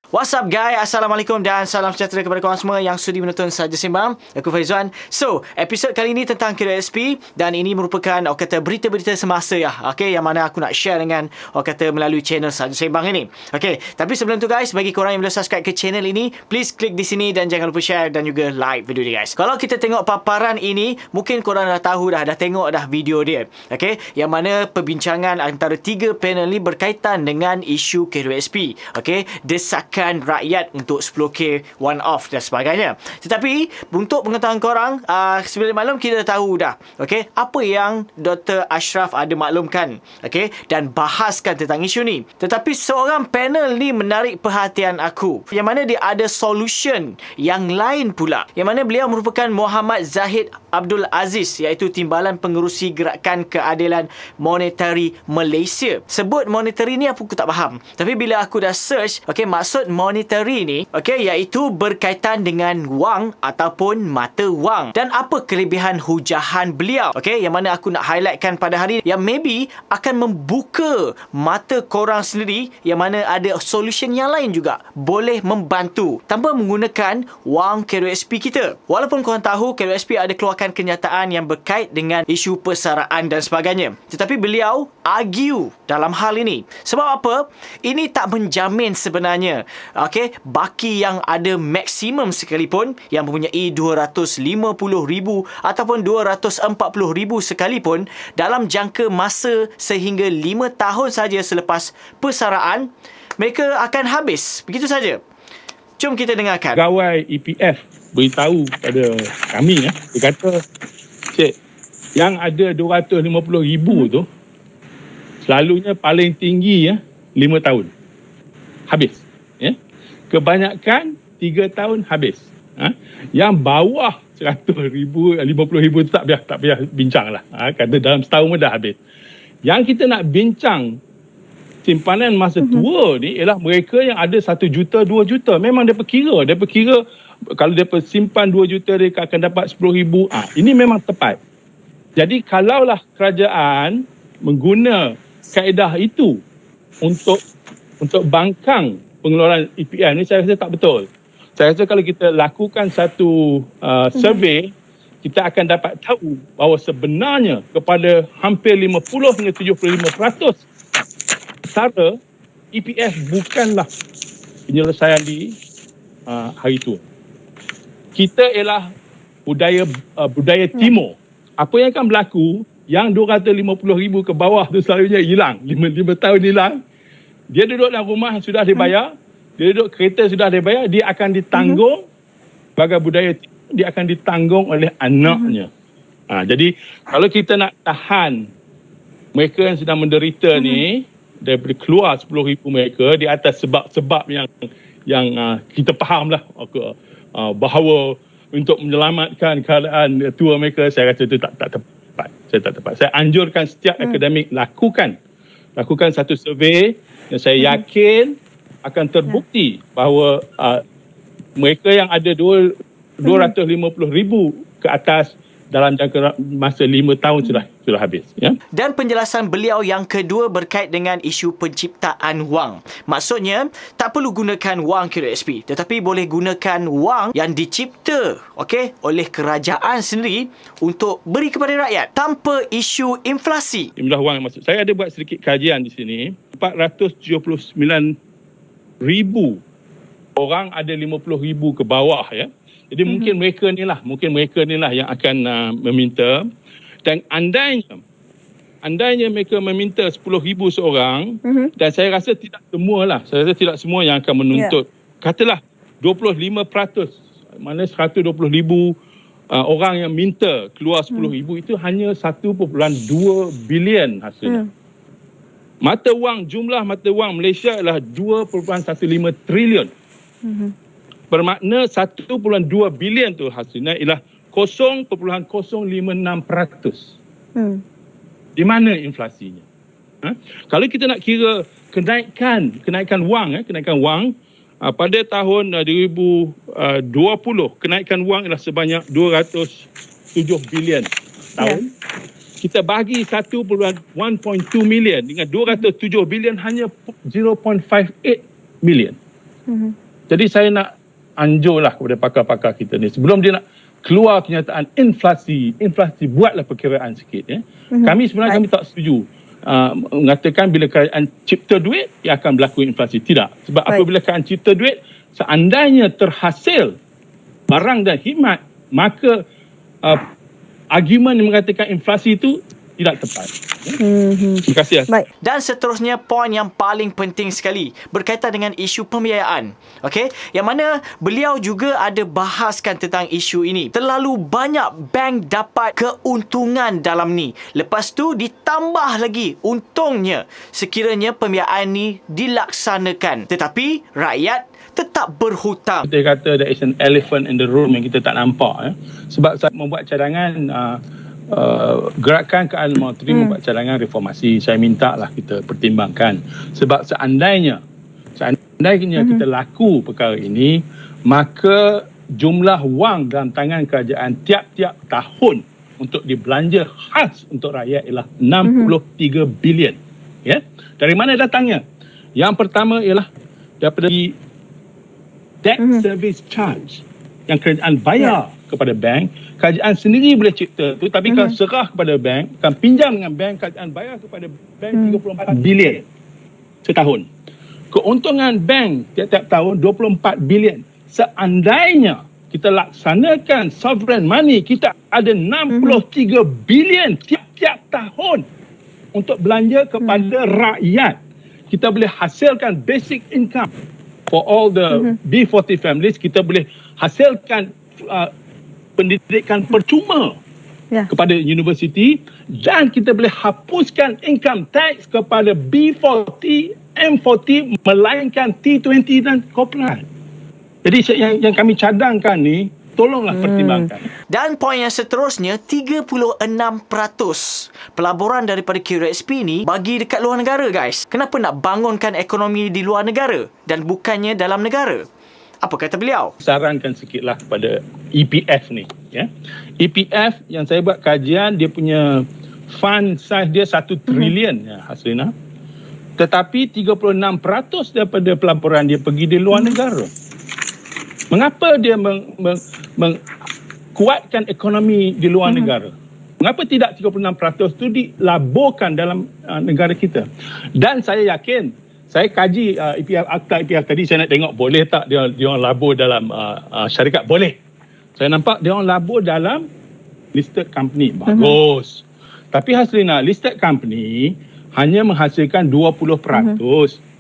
What's up guys, Assalamualaikum dan salam sejahtera kepada korang semua yang sudi menonton Saja Sembang. Aku Faizwan. So, episod kali ini tentang KWSP dan ini merupakan berita-berita semasa yang mana aku nak share dengan melalui channel Saja Sembang ini. Tapi sebelum tu guys, bagi korang yang belum subscribe ke channel ini, please klik di sini dan jangan lupa share dan juga like video ni guys. Kalau kita tengok paparan ini, mungkin korang dah tahu dah tengok dah video dia. Yang mana perbincangan antara 3 panel ni berkaitan dengan isu KWSP. Desakan rakyat untuk 10K one off dan sebagainya. Tetapi untuk pengetahuan korang, sebelum malam kita dah tahu dah apa yang Dr. Ashraf ada maklumkan dan bahaskan tentang isu ni. Tetapi seorang panel ni menarik perhatian aku, yang mana dia ada solution yang lain pula, yang mana beliau merupakan Muhammad Zahid Abdul Aziz, iaitu Timbalan Pengerusi Gerakan Keadilan Monetari Malaysia. Sebut monetary ni aku tak faham, tapi bila aku dah search, maksud monetary ni iaitu berkaitan dengan wang ataupun mata wang. Dan apa kelebihan hujahan beliau yang mana aku nak highlightkan pada hari ni, yang maybe akan membuka mata korang sendiri, yang mana ada solution yang lain juga boleh membantu tanpa menggunakan wang KWSP kita. Walaupun korang tahu KWSP ada keluarkan kenyataan yang berkait dengan isu persaraan dan sebagainya, tetapi beliau argue dalam hal ini. Sebab apa? Ini tak menjamin sebenarnya baki yang ada maksimum sekalipun, yang mempunyai 250,000 ataupun 240,000 sekalipun, dalam jangka masa sehingga 5 tahun saja selepas persaraan, mereka akan habis begitu saja. Jom kita dengarkan. Pegawai EPF beritahu pada kami, dia kata, Cik, yang ada 250,000 tu selalunya paling tinggi 5 tahun habis. Kebanyakan 3 tahun habis. Yang bawah 100,000, 50,000 tu tak payah bincang lah. Kata dalam setahun pun dah habis. Yang kita nak bincang simpanan masa tua ni ialah mereka yang ada 1 juta, 2 juta. Memang dia perkira. Kalau dia simpan 2 juta, dia akan dapat 10,000. Ini memang tepat. Jadi kalaulah kerajaan mengguna kaedah itu untuk bangkang pengeluaran EPF ni, saya rasa tak betul. Saya rasa kalau kita lakukan satu survey, kita akan dapat tahu bahawa sebenarnya kepada hampir 50 hingga 75% setara EPF bukanlah penyelesaian di hari tua. Kita ialah budaya timur. Apa yang akan berlaku, yang 250,000 ke bawah tu selalunya hilang. 5 tahun hilang. Dia duduk dalam rumah sudah dibayar, dia duduk kereta sudah dibayar, dia akan ditanggung sebagai budaya, dia akan ditanggung oleh anaknya. Jadi kalau kita nak tahan mereka yang sedang menderita ni daripada keluar 10,000 mereka di atas sebab-sebab yang kita fahamlah, bahawa untuk menyelamatkan keadaan tua mereka, saya rasa itu tak tepat. Saya anjurkan setiap akademik lakukan satu survey, dan saya yakin akan terbukti bahawa mereka yang ada 250,000 ke atas dalam jangka masa 5 tahun sudah habis. Dan penjelasan beliau yang kedua berkait dengan isu penciptaan wang. Maksudnya, tak perlu gunakan wang KWSP, tetapi boleh gunakan wang yang dicipta oleh kerajaan sendiri untuk beri kepada rakyat tanpa isu inflasi. Jumlah wang yang masuk. Saya ada buat sedikit kajian di sini. 479,000 orang ada 50,000 ke bawah Jadi mungkin mereka ni lah yang akan meminta. Dan andainya mereka meminta 10,000 seorang, dan saya rasa tidak semua yang akan menuntut. Katalah 25%, mana 120,000 orang yang minta keluar 10,000, itu hanya 1.2 bilion hasilnya. Jumlah mata wang Malaysia adalah 2.15 trilion. Bermakna 1.2 bilion tu hasilnya ialah 0.056%. Di mana inflasinya? Kalau kita nak kira kenaikan wang, pada tahun 2020 kenaikan wang ialah sebanyak 207 bilion tahun. kita bagi 1.2 million dengan 207 bilion hanya 0.58 million. Jadi saya nak anjurlah kepada pakar-pakar kita ni, sebelum dia nak keluar kenyataan inflasi buatlah perkiraan sikit ya. Kami sebenarnya kami tak setuju mengatakan bila kerajaan cipta duit ia akan berlaku inflasi. Tidak. Sebab apabila kerajaan cipta duit, seandainya terhasil barang dan khidmat, maka argumen yang mengatakan inflasi itu tidak tepat. Terima kasih. Baik. Dan seterusnya, poin yang paling penting sekali berkaitan dengan isu pembiayaan. Okey, yang mana beliau juga ada bahaskan tentang isu ini. Terlalu banyak bank dapat keuntungan dalam ni. Lepas tu ditambah lagi untungnya sekiranya pembiayaan ni dilaksanakan. Tetapi rakyat tetap berhutang. Kita kata there is an elephant in the room yang kita tak nampak. Sebab saya membuat cadangan gerakan keadaan moneteri membuat cadangan reformasi. Saya minta lah kita pertimbangkan. Sebab seandainya kita laku perkara ini, maka jumlah wang dalam tangan kerajaan tiap-tiap tahun untuk dibelanja khas untuk rakyat ialah 63 bilion. Ya? Dari mana datangnya? Yang pertama ialah daripada debt service charge yang kerajaan bayar kepada bank. Kerajaan sendiri boleh cipta tu, tapi kalau serah kepada bank, kan pinjam dengan bank, kerajaan bayar kepada bank 34 bilion setahun. Keuntungan bank tiap-tiap tahun 24 bilion. Seandainya kita laksanakan sovereign money, kita ada 63 bilion tiap-tiap tahun untuk belanja kepada rakyat. Kita boleh hasilkan basic income for all the B40 families. Kita boleh hasilkan pendidikan percuma kepada universiti, dan kita boleh hapuskan income tax kepada B40, M40, melainkan T20 dan corporate. Jadi yang kami cadangkan ni, tolonglah pertimbangkan. Dan poin yang seterusnya, 36% pelaburan daripada QSP ni bagi dekat luar negara, guys. Kenapa nak bangunkan ekonomi di luar negara dan bukannya dalam negara? Apa kata beliau? Sarankan sikitlah kepada EPF ni. Ya. EPF yang saya buat kajian, dia punya fund size dia 1 trilion, ya, Haslina. Tetapi 36% daripada pelaburan dia pergi di luar negara. Mengapa dia mengkuatkan ekonomi di luar negara? Mengapa tidak 36% itu dilaburkan dalam negara kita? Dan saya yakin, saya kaji akta EPF tadi, saya nak tengok boleh tak dia orang labur dalam syarikat. Boleh. Saya nampak dia orang labur dalam listed company. Bagus. Tapi Haslina, listed company hanya menghasilkan 20%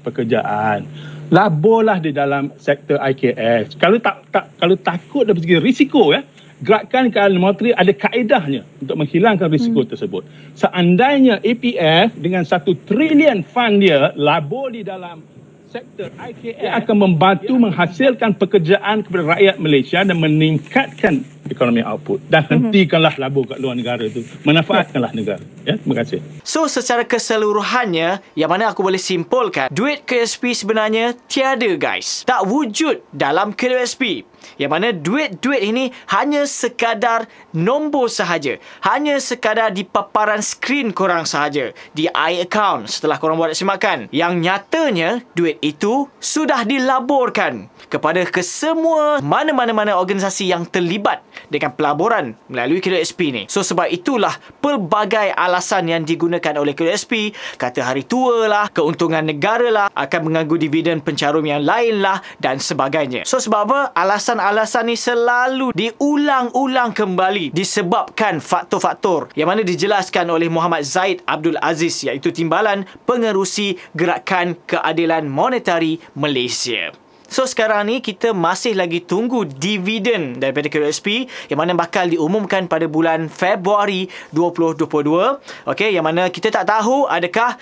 pekerjaan. Laburlah di dalam sektor IKS. Kalau takut dari segi risiko, ya, gerakan keadaan moneteri ada kaedahnya untuk menghilangkan risiko tersebut. Seandainya EPF dengan 1 trilion fund dia labur di dalam sektor IKS, dia akan membantu menghasilkan pekerjaan kepada rakyat Malaysia dan meningkatkan ekonomi output. Dan hentikanlah labur kat luar negara itu. Manfaatkanlah negara. Ya, terima kasih. So, secara keseluruhannya, yang mana aku boleh simpulkan, duit QSP sebenarnya tiada, guys. Tak wujud dalam QSP. Yang mana duit-duit ini hanya sekadar nombor sahaja. Hanya sekadar di paparan skrin korang sahaja. Di iAccount setelah korang buat simakan. Yang nyatanya, duit itu sudah dilaburkan kepada kesemua mana-mana organisasi yang terlibat dengan pelaburan melalui QSP ni. So, sebab itulah pelbagai alasan yang digunakan oleh QSP. Kata hari tua lah, keuntungan negara lah, akan mengganggu dividen pencarum yang lain lah, dan sebagainya. So, sebab apa? Alasan-alasan ni selalu diulang-ulang kembali disebabkan faktor-faktor yang mana dijelaskan oleh Muhammad Zaid Abdul Aziz, iaitu Timbalan Pengerusi Gerakan Keadilan Monetari Malaysia. So, sekarang ni kita masih lagi tunggu dividen daripada QSP yang mana bakal diumumkan pada bulan Februari 2022. Okey, yang mana kita tak tahu adakah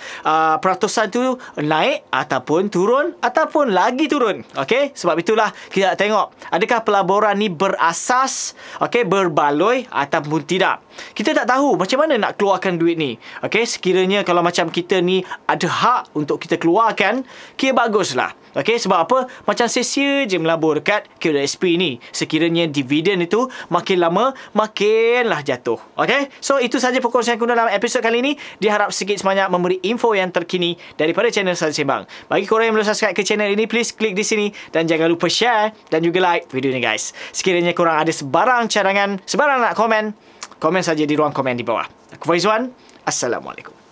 peratusan tu naik ataupun turun ataupun lagi turun. Okey, sebab itulah kita nak tengok adakah pelaburan ni berasas, okey, berbaloi ataupun tidak. Kita tak tahu macam mana nak keluarkan duit ni. Okey, sekiranya kalau macam kita ni ada hak untuk kita keluarkan, kira baguslah. Okey, sebab apa? Macam macam sia-sia je melabur dekat QSP ni. Sekiranya dividen itu makin lama makinlah jatuh. Okay, so itu saja perkongsian aku dalam episod kali ini. Diharap sikit sebanyak memberi info yang terkini daripada channel Saja Sembang. Bagi korang yang belum subscribe ke channel ini, please klik di sini dan jangan lupa share dan juga like video ni guys. Sekiranya korang ada sebarang cadangan, sebarang nak komen saja di ruang komen di bawah. Aku Faizwan. Assalamualaikum.